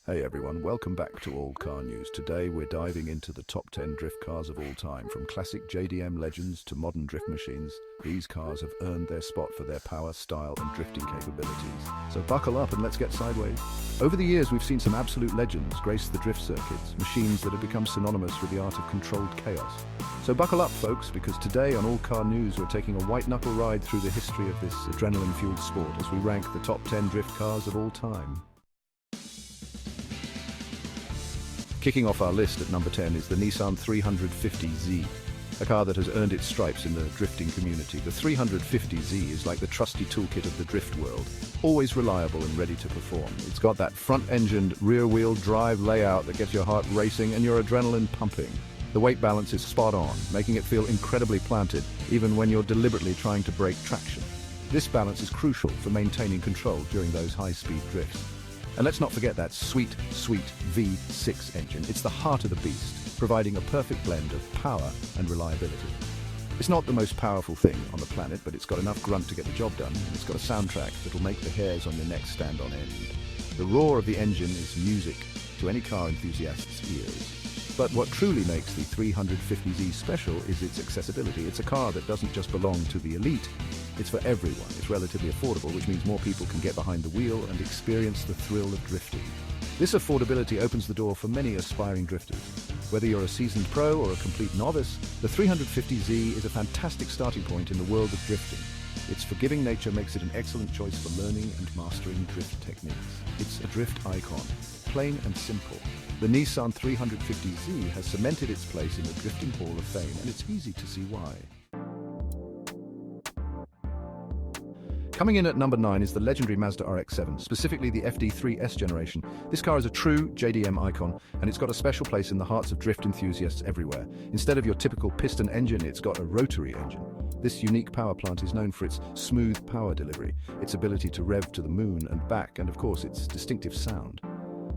Hey everyone, welcome back to All Car News. Today we're diving into the top 10 drift cars of all time. From classic JDM legends to modern drift machines, these cars have earned their spot for their power, style and drifting capabilities. So buckle up and let's get sideways. Over the years we've seen some absolute legends grace the drift circuits, machines that have become synonymous with the art of controlled chaos. So buckle up folks, because today on All Car News we're taking a white-knuckle ride through the history of this adrenaline-fueled sport as we rank the top 10 drift cars of all time. Kicking off our list at number 10 is the Nissan 350Z, a car that has earned its stripes in the drifting community. The 350Z is like the trusty toolkit of the drift world, always reliable and ready to perform. It's got that front-engined, rear-wheel drive layout that gets your heart racing and your adrenaline pumping. The weight balance is spot on, making it feel incredibly planted, even when you're deliberately trying to break traction. This balance is crucial for maintaining control during those high-speed drifts. And let's not forget that sweet V6 engine. It's the heart of the beast, providing a perfect blend of power and reliability. It's not the most powerful thing on the planet, but it's got enough grunt to get the job done, and it's got a soundtrack that'll make the hairs on your neck stand on end. The roar of the engine is music to any car enthusiast's ears. But what truly makes the 350Z special is its accessibility. It's a car that doesn't just belong to the elite, it's for everyone. It's relatively affordable, which means more people can get behind the wheel and experience the thrill of drifting. This affordability opens the door for many aspiring drifters. Whether you're a seasoned pro or a complete novice, the 350Z is a fantastic starting point in the world of drifting. Its forgiving nature makes it an excellent choice for learning and mastering drift techniques. It's a drift icon, plain and simple. The Nissan 350Z has cemented its place in the Drifting Hall of Fame, and it's easy to see why. Coming in at number 9 is the legendary Mazda RX-7, specifically the FD3S generation. This car is a true JDM icon, and it's got a special place in the hearts of drift enthusiasts everywhere. Instead of your typical piston engine, it's got a rotary engine. This unique power plant is known for its smooth power delivery, its ability to rev to the moon and back, and of course its distinctive sound.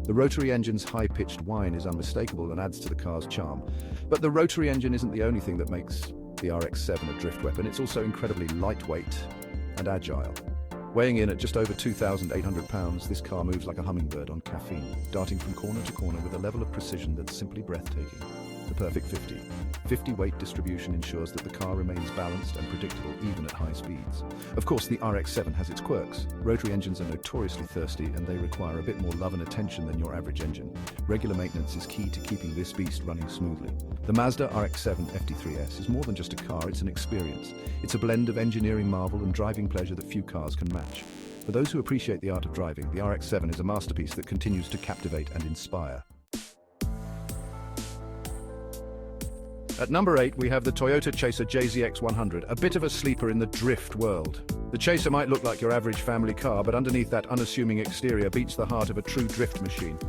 The rotary engine's high-pitched whine is unmistakable and adds to the car's charm. But the rotary engine isn't the only thing that makes the RX-7 a drift weapon. It's also incredibly lightweight and agile. Weighing in at just over 2,800 pounds, this car moves like a hummingbird on caffeine, darting from corner to corner with a level of precision that's simply breathtaking. The perfect 50 weight distribution ensures that the car remains balanced and predictable even at high speeds. Of course, the RX-7 has its quirks. Rotary engines are notoriously thirsty and they require a bit more love and attention than your average engine. Regular maintenance is key to keeping this beast running smoothly. The Mazda RX-7 FD3S is more than just a car, it's an experience. It's a blend of engineering marvel and driving pleasure that few cars can match. For those who appreciate the art of driving, the RX-7 is a masterpiece that continues to captivate and inspire. At number 8, we have the Toyota Chaser JZX100, a bit of a sleeper in the drift world. The Chaser might look like your average family car, but underneath that unassuming exterior beats the heart of a true drift machine.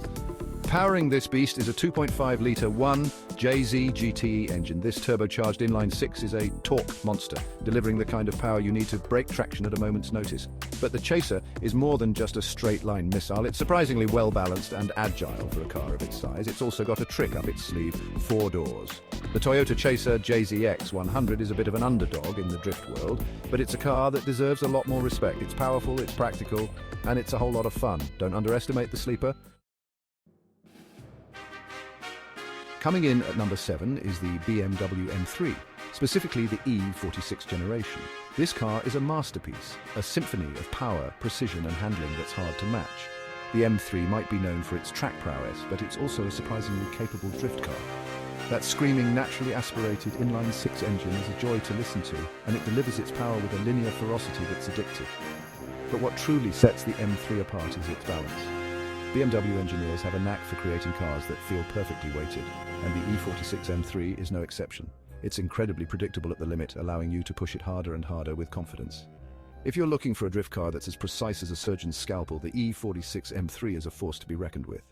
Powering this beast is a 2.5-litre 1JZ GTE engine. This turbocharged inline-six is a torque monster, delivering the kind of power you need to break traction at a moment's notice. But the Chaser is more than just a straight-line missile. It's surprisingly well-balanced and agile for a car of its size. It's also got a trick up its sleeve: 4 doors. The Toyota Chaser JZX100 is a bit of an underdog in the drift world, but it's a car that deserves a lot more respect. It's powerful, it's practical, and it's a whole lot of fun. Don't underestimate the sleeper. Coming in at number 7 is the BMW M3, specifically the E46 generation. This car is a masterpiece, a symphony of power, precision and handling that's hard to match. The M3 might be known for its track prowess, but it's also a surprisingly capable drift car. That screaming, naturally aspirated inline-six engine is a joy to listen to, and it delivers its power with a linear ferocity that's addictive. But what truly sets the M3 apart is its balance. BMW engineers have a knack for creating cars that feel perfectly weighted, and the E46 M3 is no exception. It's incredibly predictable at the limit, allowing you to push it harder and harder with confidence. If you're looking for a drift car that's as precise as a surgeon's scalpel, the E46 M3 is a force to be reckoned with.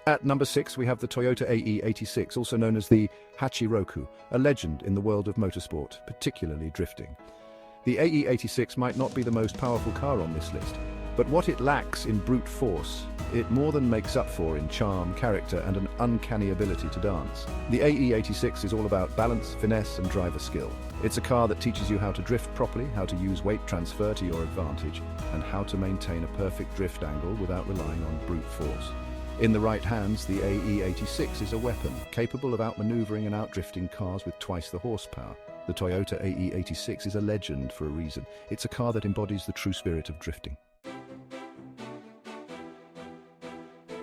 At number 6, we have the Toyota AE86, also known as the Hachiroku, a legend in the world of motorsport, particularly drifting. The AE86 might not be the most powerful car on this list, but what it lacks in brute force, it more than makes up for in charm, character, and an uncanny ability to dance. The AE86 is all about balance, finesse, and driver skill. It's a car that teaches you how to drift properly, how to use weight transfer to your advantage, and how to maintain a perfect drift angle without relying on brute force. In the right hands, the AE86 is a weapon, capable of outmaneuvering and outdrifting cars with twice the horsepower. The Toyota AE86 is a legend for a reason. It's a car that embodies the true spirit of drifting.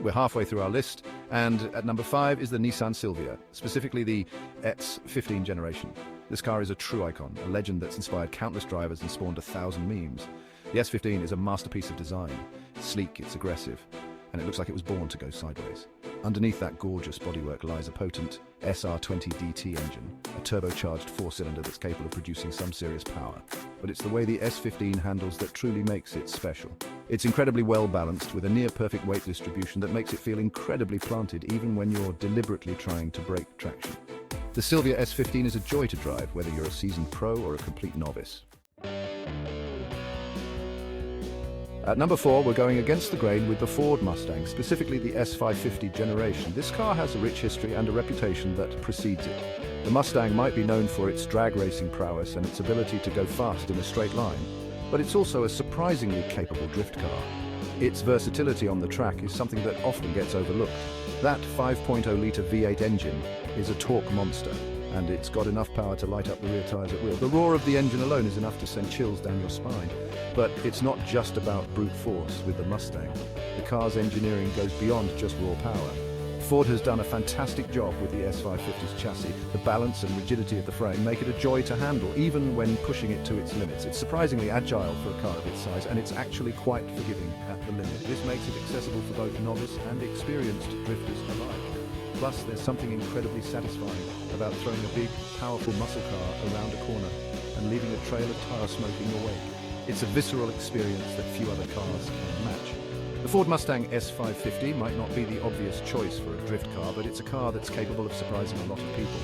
We're halfway through our list, and at number 5 is the Nissan Silvia, specifically the S15 generation. This car is a true icon, a legend that's inspired countless drivers and spawned 1,000 memes. The S15 is a masterpiece of design. It's sleek, it's aggressive, and it looks like it was born to go sideways. Underneath that gorgeous bodywork lies a potent SR20DT engine, a turbocharged 4-cylinder that's capable of producing some serious power. But it's the way the S15 handles that truly makes it special. It's incredibly well balanced with a near-perfect weight distribution that makes it feel incredibly planted even when you're deliberately trying to break traction. The Silvia S15 is a joy to drive, whether you're a seasoned pro or a complete novice. At number 4, we're going against the grain with the Ford Mustang, specifically the S550 generation. This car has a rich history and a reputation that precedes it. The Mustang might be known for its drag racing prowess and its ability to go fast in a straight line, but it's also a surprisingly capable drift car. Its versatility on the track is something that often gets overlooked. That 5.0-litre V8 engine is a torque monster, and it's got enough power to light up the rear tyres at will. The roar of the engine alone is enough to send chills down your spine. But it's not just about brute force with the Mustang. The car's engineering goes beyond just raw power. Ford has done a fantastic job with the S550's chassis. The balance and rigidity of the frame make it a joy to handle, even when pushing it to its limits. It's surprisingly agile for a car of its size, and it's actually quite forgiving at the limit. This makes it accessible for both novice and experienced drifters alike. Plus, there's something incredibly satisfying about throwing a big, powerful muscle car around a corner and leaving a trail of tyre smoke in your wake. It's a visceral experience that few other cars can match. The Ford Mustang S550 might not be the obvious choice for a drift car, but it's a car that's capable of surprising a lot of people.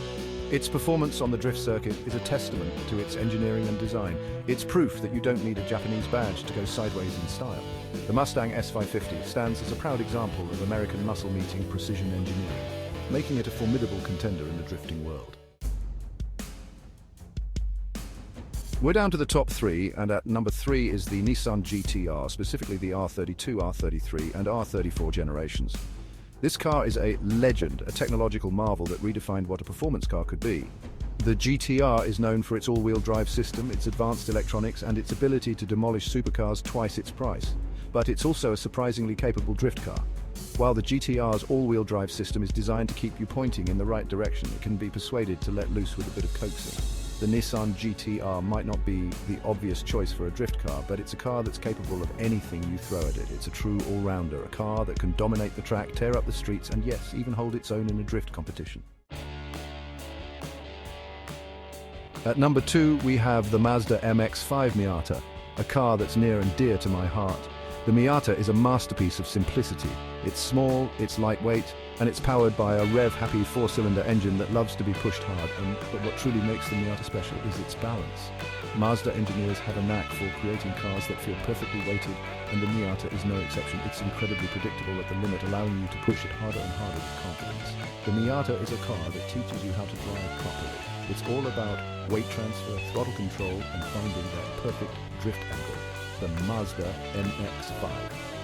Its performance on the drift circuit is a testament to its engineering and design. It's proof that you don't need a Japanese badge to go sideways in style. The Mustang S550 stands as a proud example of American muscle meeting precision engineering, making it a formidable contender in the drifting world. We're down to the top 3, and at number 3 is the Nissan GT-R, specifically the R32, R33 and R34 generations. This car is a legend, a technological marvel that redefined what a performance car could be. The GT-R is known for its all-wheel drive system, its advanced electronics and its ability to demolish supercars twice its price. But it's also a surprisingly capable drift car. While the GT-R's all-wheel drive system is designed to keep you pointing in the right direction, it can be persuaded to let loose with a bit of coaxing. The Nissan GT-R might not be the obvious choice for a drift car, but it's a car that's capable of anything you throw at it. It's a true all-rounder, a car that can dominate the track, tear up the streets, and yes, even hold its own in a drift competition. At number 2, we have the Mazda MX-5 Miata, a car that's near and dear to my heart. The Miata is a masterpiece of simplicity. It's small, it's lightweight, and it's powered by a rev-happy 4-cylinder engine that loves to be pushed hard. But what truly makes the Miata special is its balance. Mazda engineers have a knack for creating cars that feel perfectly weighted, and the Miata is no exception. It's incredibly predictable at the limit, allowing you to push it harder and harder with confidence. The Miata is a car that teaches you how to drive properly. It's all about weight transfer, throttle control, and finding that perfect drift angle. The Mazda MX-5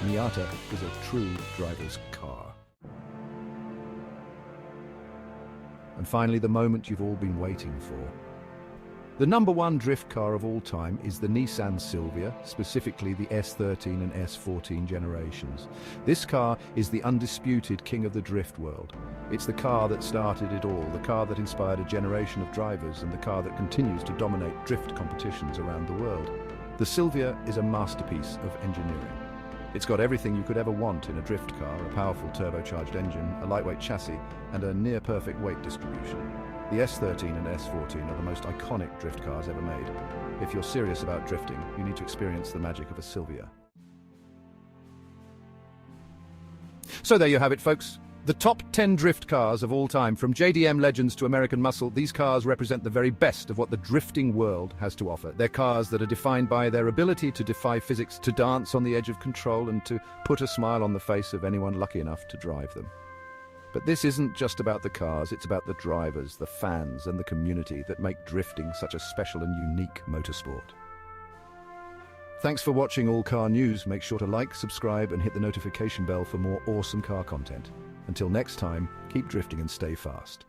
Miata is a true driver's car. And finally, the moment you've all been waiting for. The number 1 drift car of all time is the Nissan Silvia, specifically the S13 and S14 generations. This car is the undisputed king of the drift world. It's the car that started it all, the car that inspired a generation of drivers, and the car that continues to dominate drift competitions around the world. The Silvia is a masterpiece of engineering. It's got everything you could ever want in a drift car: a powerful turbocharged engine, a lightweight chassis, and a near-perfect weight distribution. The S13 and S14 are the most iconic drift cars ever made. If you're serious about drifting, you need to experience the magic of a Silvia. So there you have it, folks. The top 10 drift cars of all time, from JDM legends to American muscle. These cars represent the very best of what the drifting world has to offer. They're cars that are defined by their ability to defy physics, to dance on the edge of control, and to put a smile on the face of anyone lucky enough to drive them. But this isn't just about the cars, it's about the drivers, the fans, and the community that make drifting such a special and unique motorsport. Thanks for watching All Car News. Make sure to like, subscribe, and hit the notification bell for more awesome car content. Until next time, keep drifting and stay fast.